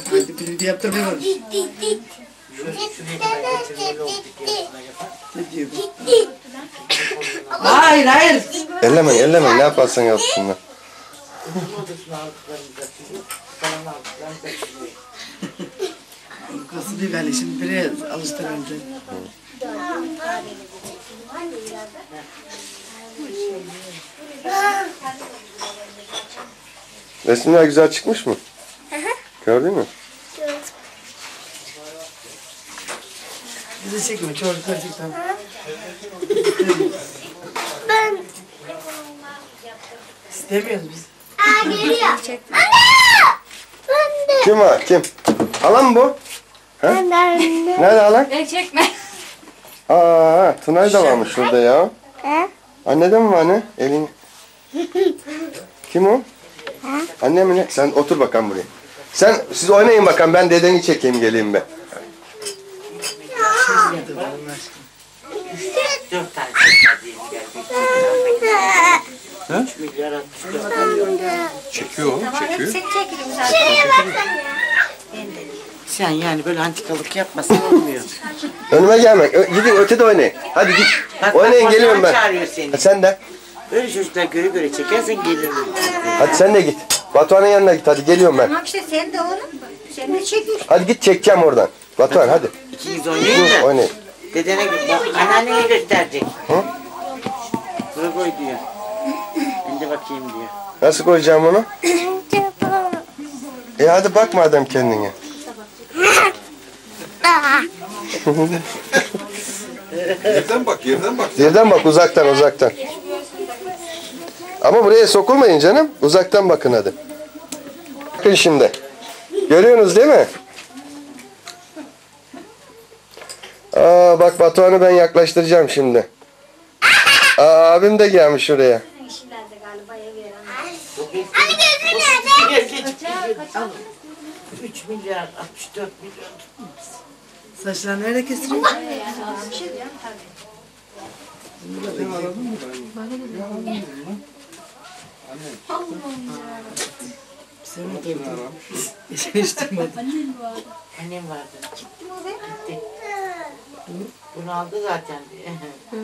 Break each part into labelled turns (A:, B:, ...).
A: Hadi birinci yaptırmıyor. Hayır hayır.
B: Ellemeyin ne yaparsan yapsınlar.
A: Kası değil galiba şimdi biraz alıştırınca.
B: Resimler güzel çıkmış mı? Gördün mü?
A: Bizi çekme çocuklar çekti.
C: Ben.
A: İstemiyoruz biz.
C: Geliyor. Anne! Ben de.
B: Kim var? Kim? Halam mı bu?
C: Ben de.
B: Nerede halan?
D: Beni çekme.
B: Aa, Tunay da varmış şurada ya. Anne de mi var anne? Elin. Kim o? Anne mi ne? Sen otur bakalım buraya. Siz oynayın bakalım, ben dedeni çekeyim geleyim be.
E: Dört tane çekmediğim geldi. 3 milyar 64.
B: Çekiyor, çekiyor.
D: Seni çekelim zaten.
E: Sen yani böyle antikalık yapmasan olmuyor.
B: Önüme gelme. Gidin ötede oynayın. Hadi git.
E: Bak,
B: Oynayın,
E: bak,
B: geliyorum ben.
E: çağırıyor seni.
B: Sen de.
E: Böyle çocuklar göre göre çekersen gelirim.
B: Hadi sen de git. Batuhan'ın yanına git, hadi geliyorum ben.
D: Tamam işte sen de oğlum. Sen de çekiyorsun.
B: Hadi git, çekeceğim oradan. Batuhan hadi.
E: İkiniz oynayın da.
B: Oynayın.
E: Dedene anneannene gösterecek.
B: Hı?
E: Buraya koy diyor. Ben de bakayım diyor.
B: Nasıl koyacağım onu? Hadi bak madem kendine.
F: Yerden bak, yerden bak.
B: Yerden bak, uzaktan. Ama buraya sokulmayın canım. Uzaktan bakın hadi. Bakın şimdi. Görüyorsunuz değil mi? Aa, bak Batuhan'ı ben yaklaştıracağım şimdi. Abim de gelmiş şuraya.
C: Anne gözün nerede?
E: 3 milyar 64 milyon.
A: Saçlarını nerede kestiriyor? Sen mi durdun? Hiç durmadı.
E: Annem vardı. Gitti. Bunu aldı zaten.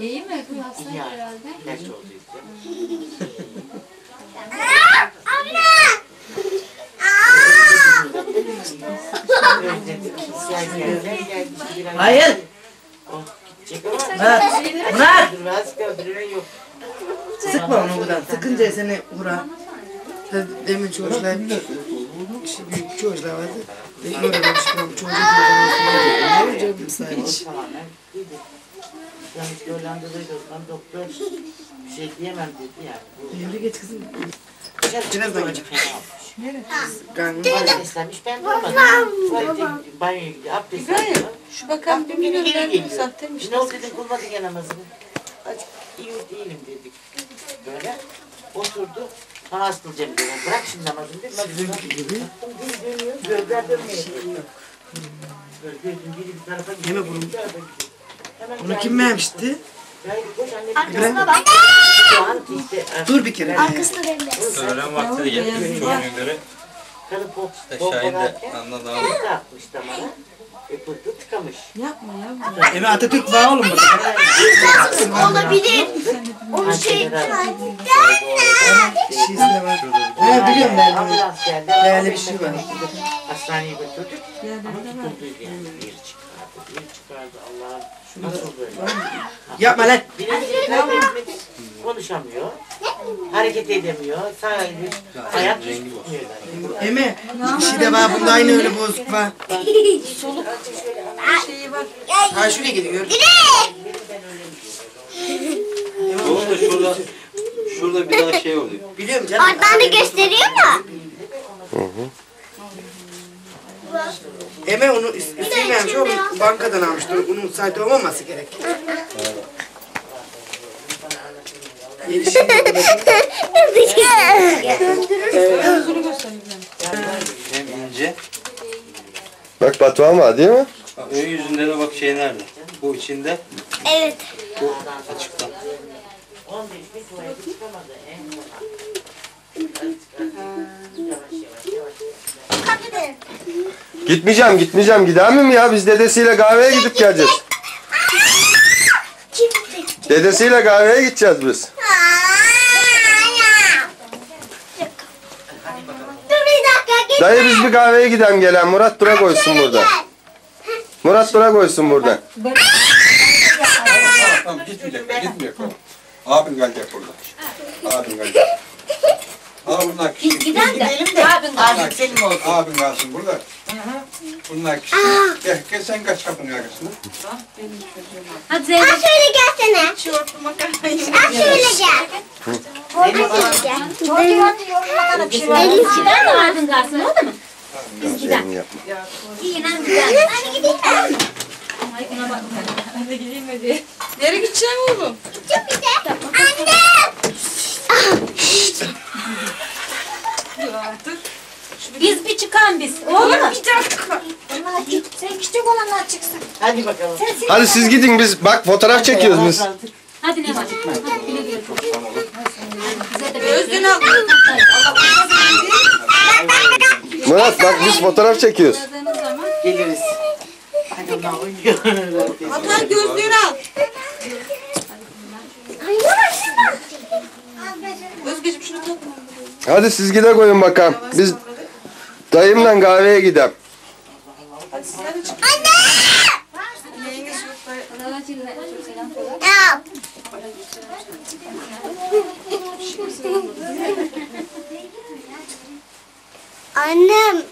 D: İyi mi? Hasta
E: İyi yani.
D: herhalde.
E: İlaç oldu işte. Özledik. Geldi.
A: Hayır.
E: Oh, gidecek ama.
A: Murat.
E: Durmaz kaldırıyor yok.
A: Sıkma onu buradan. Sıkınca seni vura. Demin çocuklar, işte büyük çocuklar vardı. Demin orada konuştum. Çocuğun ne olacak sadece?
E: Tamamen gidi. Yalnız Hollanda'daydı o zaman doktor bir şey diyemem dedi yani.
A: Yürü geç kızım.
E: Biraz
A: da
E: da
A: geç.
E: Karnım beslenmiş ben durmadım. Tuvalete gittim, banyoya gittim, abdest aldım.
D: Şu bakalım
E: Baktım yine geri geliyor.
D: sahteymiş.
E: Ne oldu dedim, kılmadı gene namazını. Azıcık iyi değilim dedik. Böyle oturdu. Namaz kılacağım diyor. Bırak şimdi namazını dedim. Baktım gün dönüyor, gözler dönmeye çalışıyor. Böyle gözüm biri bir tarafa gidiyor.
A: Yeme bunu.
E: bir tarafa gidiyor. Hemen
A: Bunu
E: geldi,
A: kim vermişti?
E: geldi, koş anne.
C: Arkasına bak.
E: Şu an işte
A: Dur bir kere.
C: Arkasına dönmez.
G: Öğlen vakti de gelmiş çoğunun göre.
E: karı
G: Şahin de anladı abi.
E: Pıhtı atmış damara. Pıhtı tıkamış.
A: Eve Atatürk var oğlum burada.
C: Olabilir. Onu şey.
A: Şişinde var. Biliyorum ben.
E: Ambulans geldi.
A: Değerli bir şey var.
E: Hastaneye götürdük. Ama tutulduydu yani. Bir çıkardı. Allah'ım. Nasıl böyle?
A: Yapma lan.
E: Birinci konuşamıyor. Hareket edemiyor. Sağ eli ayak hiç tutmuyor.
A: Eme, işi de var bunda aynı öyle bozuk var.
D: Soluk şeyi var.
A: Ha şuraya gidiyor.
G: Doğru da şurada bir daha şey oluyor.
A: Biliyorum canım.
C: Oradan da gösteriyor mu?
A: Eme onu istememiş o bankadan almıştı. Onun saati olmaması gerek.
G: Hem ince.
B: Bak Batuhan var değil mi?
G: Ön yüzünde de bak şey nerede? Bu içinde,
C: Evet.
G: bu açıkta.
E: 15 bin tuvalete çıkamadı. En son. Yavaş yavaş.
B: Gitmeyeceğim. Gider miyim ya? Biz dedesiyle kahveye gidip geleceğiz. Dedesiyle kahveye gideceğiz biz.
C: Dur bir dakika. Git.
B: Dayı biz bir kahveye gidelim gelen. Murat dura koysun burada. Murat dura koysun burada.
F: Tamam gitmeyecek. Abin gelecek burada. Abin gelecek. Bunlar kişi.
D: Gidelim de.
E: Abin artık senin olsun.
F: Abin kalsın burada. Bunlar kişi. Gel sen kaç kapının arkasına.
D: Hadi
C: Al
D: Zeynep.
C: şöyle gelsene.
D: Şortlu makarnayı.
C: Al şöyle gel. Orada gel.
D: Gider mi abin kalsın oldu mu?
B: Zeynep yapma.
D: İyi gider.
C: Hadi gidelim.
D: Ay ona bak. Ben de gideyim hadi. Nereye gideceğim oğlum?
C: Çok güzel. Anne.
D: Biz bir çıkan biz. Oğlum bir dakika. Sen küçük olanlar çıksın.
E: Hadi bakalım.
B: Hadi siz gidin biz bak fotoğraf çekiyoruz biz.
D: Hadi ne var? Hadi güle güle. Bize de
H: Özden al.
B: Murat bak biz fotoğraf çekiyoruz.
D: Özlediğiniz zaman.
E: Geliriz. Hadi onlar oynuyor.
H: Hakan gözlüğünü al. Özgeciğim şunu takma.
B: Hadi siz gide koyun bakalım. Biz dayımla kahveye gidelim.
H: Hadi sizler de çıkın. Neyiniz yok da.
C: Al. Annem.